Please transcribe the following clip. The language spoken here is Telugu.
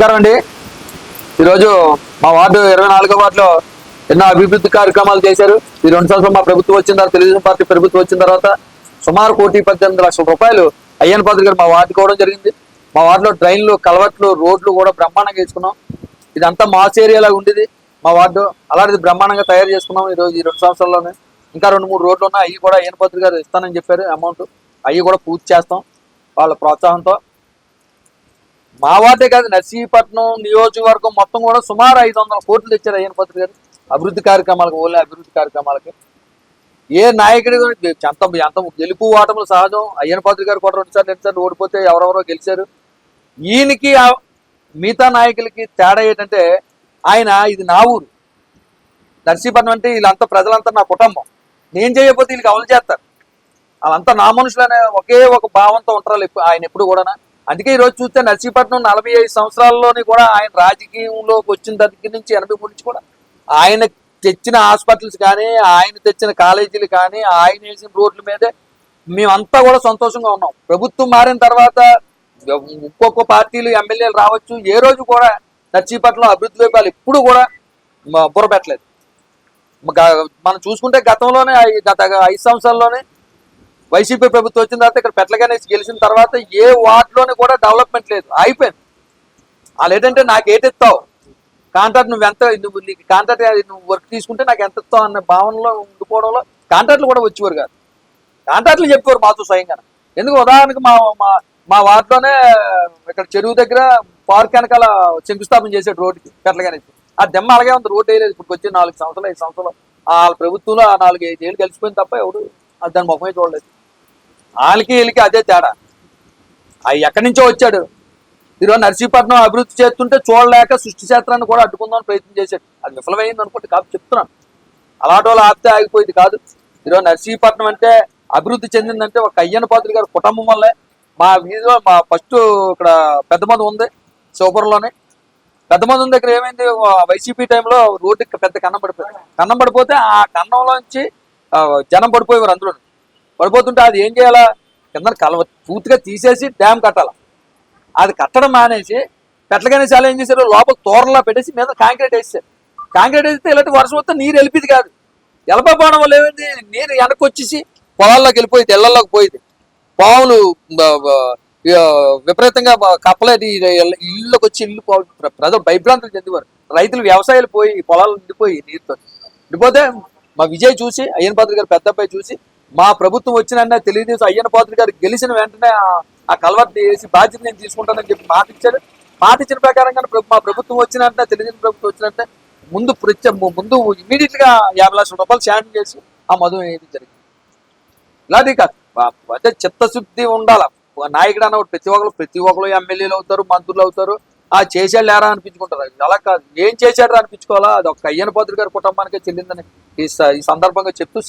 నమస్కారం అండి. ఈరోజు మా వార్డు 24వ వార్డులో ఎన్నో అభివృద్ధి కార్యక్రమాలు చేశారు. ఈ 2 సంవత్సరాలు మా ప్రభుత్వం వచ్చిన తర్వాత, తెలుగుదేశం పార్టీ ప్రభుత్వం వచ్చిన తర్వాత సుమారు 1,18,00,000 రూపాయలు అయ్యన్న పాత్రుడు గారు మా వార్డుకి ఇవ్వడం జరిగింది. మా వార్డులో డ్రైన్లు, కలవట్లు, రోడ్లు కూడా బ్రహ్మాండంగా వేసుకున్నాం. ఇదంతా మాస్ ఏరియాలా ఉండేది మా వార్డు, అలాంటిది బ్రహ్మాండంగా తయారు చేసుకున్నాం. ఈరోజు ఈ 2 సంవత్సరాల్లోనే ఇంకా 2-3 రోడ్లు ఉన్నాయి. అవి కూడా అయ్యన్న పాత్రుడు గారు ఇస్తానని చెప్పారు అమౌంట్. అవి కూడా పూర్తి చేస్తాం వాళ్ళ ప్రోత్సాహంతో. మా వార్డే కాదు, నర్సీపట్నం నియోజకవర్గం మొత్తం కూడా సుమారు 500 కోట్లు తెచ్చారు అయ్యన్న పాత్రుడు గారు అభివృద్ధి కార్యక్రమాలకు. ఓన్లీ అభివృద్ధి కార్యక్రమాలకి ఏ నాయకుడి ఎంత గెలుపు ఓటములు సహజం. అయ్యన్న పాత్రుడు గారు కూడా 2 సార్లు ఓడిపోతే ఎవరెవరో గెలిచారు. ఈయనకి మిగతా నాయకులకి తేడా ఏంటంటే, ఆయన ఇది నా ఊరు, నర్సీపట్నం అంటే వీళ్ళంతా ప్రజలంతా నా కుటుంబం, నేను చేయకపోతే వీళ్ళకి అవలు చేస్తారు, వాళ్ళంతా నా మనుషులనే ఒకే ఒక భావంతో ఉంటారు ఆయన ఎప్పుడు కూడా. అందుకే ఈరోజు చూస్తే నర్సీపట్నం 45 సంవత్సరాల్లోని కూడా ఆయన రాజకీయంలోకి వచ్చిన దగ్గర నుంచి 83 నుంచి కూడా ఆయన తెచ్చిన హాస్పిటల్స్ కానీ, ఆయన తెచ్చిన కాలేజీలు కానీ, ఆయన వేసిన రోడ్ల మీదే మేమంతా కూడా సంతోషంగా ఉన్నాం. ప్రభుత్వం మారిన తర్వాత ఒక్కొక్క పార్టీలు ఎమ్మెల్యేలు రావచ్చు, ఏ రోజు కూడా నర్సీపట్నం అభివృద్ధి వైపు వాళ్ళు ఎప్పుడు కూడా బుర్ర పెట్టలేదు. మనం చూసుకుంటే గతంలోనే గత 5 సంవత్సరాల్లోనే వైసీపీ ప్రభుత్వం వచ్చిన తర్వాత ఇక్కడ పెట్లగానే గెలిచిన తర్వాత ఏ వార్డులోనే కూడా డెవలప్మెంట్ లేదు, అయిపోయింది. వాళ్ళు ఏంటంటే నాకు ఏటెత్తావు కాంట్రాక్ట్, నువ్వు నీకు కాంట్రాక్ట్ నువ్వు వర్క్ తీసుకుంటే నాకు ఎంత ఇస్తావు అన్న భావనలో ఉండిపోవడంలో కాంట్రాక్ట్లు కూడా వచ్చేవారు కాదు. కాంట్రాక్ట్లు చెప్పేవారు మాతో స్వయంగా. ఎందుకు ఉదాహరణకు మా వార్డులోనే ఇక్కడ చెరువు దగ్గర పార్క్ వెనకాల శంకుస్థాపన చేసాడు రోడ్డుకి పెట్లగానే. ఆ దెమ్మ అలాగే ఉంది, రోడ్డు వేయలేదు. ఇప్పుడు వచ్చి 4 సంవత్సరాలు 5 సంవత్సరాలు వాళ్ళ ప్రభుత్వంలో 4-5 ఏళ్ళు కలిసిపోయింది తప్ప ఎవడు దాని ముఖమే చూడలేదు. వాళ్ళకి వీళ్ళకి అదే తేడా. అవి ఎక్కడి నుంచో వచ్చాడు. ఈరోజు నర్సీపట్నం అభివృద్ధి చేస్తుంటే చూడలేక సృష్టి క్షేత్రాన్ని కూడా అడ్డుకుందామని ప్రయత్నం చేశాడు. అది విఫలమైంది అనుకోండి కాదు చెప్తున్నాను. అలాంటి వాళ్ళు ఆపితే ఆగిపోయింది కాదు. ఈరోజు నర్సీపట్నం అంటే అభివృద్ధి చెందిందంటే ఒక అయ్యన్న పాత్రుడు గారి కుటుంబం వల్లే. మా వీధిలో మా ఫస్ట్ ఇక్కడ పెద్ద మంది ఉంది శివపురంలోనే. పెద్ద మంది దగ్గర ఏమైంది, వైసీపీ టైంలో రోడ్డుకి పెద్ద కన్నం పడిపోయింది. కన్నం పడిపోతే ఆ కన్నంలోంచి జనం పడిపోయేవారు. అందులో పడిపోతుంటే అది ఏం చేయాలా, కింద పూర్తిగా తీసేసి డ్యామ్ కట్టాల. అది కట్టడం మానేసి పెట్లగానే చాలా ఏం చేశారు, లోపల తోరలా పెట్టేసి మీద కాంక్రీట్ వేసారు. కాంక్రీట్ వేస్తే ఇలాంటి వర్షం వస్తే నీరు వెళ్ళిపోయింది కాదు, వెళ్ళిపోవడం వల్ల ఏమైంది, నీరు వెనక్కి వచ్చేసి పొలాల్లోకి వెళ్ళిపోయింది, ఇళ్లలోకి పోయింది. పాములు విపరీతంగా కప్పలేదు, ఇళ్ళకి వచ్చి ఇల్లు ప్రజలు భయభ్రాంతులు చెందేవారు. రైతులు వ్యవసాయాలు పోయి పొలాలు నిండిపోయి నీరుతో. నిండిపోతే మా విజయ్ చూసి, అయ్యన్న పాత్రుడు గారు పెద్ద అబ్బాయి చూసి, మా ప్రభుత్వం వచ్చిన తెలుగుదేశం అయ్యన్న పాత్రుడు గారు గెలిచిన వెంటనే ఆ కలవర్ని వేసి బాధ్యత నేను తీసుకుంటానని చెప్పి మాట ఇచ్చారు. మాట ఇచ్చిన ప్రకారంగా మా ప్రభుత్వం వచ్చినంటే, తెలుగుదేశం ప్రభుత్వం వచ్చినంటే ముందు ఇమీడియట్ గా 50 లక్షల రూపాయలు శాంక్షన్ చేసి ఆ మధు వేయడం జరిగింది. ఇలాంటి కాదు, అంటే చిత్తశుద్ధి ఉండాల. నాయకుడు అన్న ప్రతి ఒక్కరు ఎమ్మెల్యేలు అవుతారు, మంత్రులు అవుతారు, ఆ చేసాడు లేరా అనిపించుకుంటారు. అలా కాదు, ఏం చేశాడు అనిపించుకోవాలా. అది ఒక అయ్యన్న పాత్రుడు గారి కుటుంబానికే చెల్లిందని ఈ సందర్భంగా చెప్తూ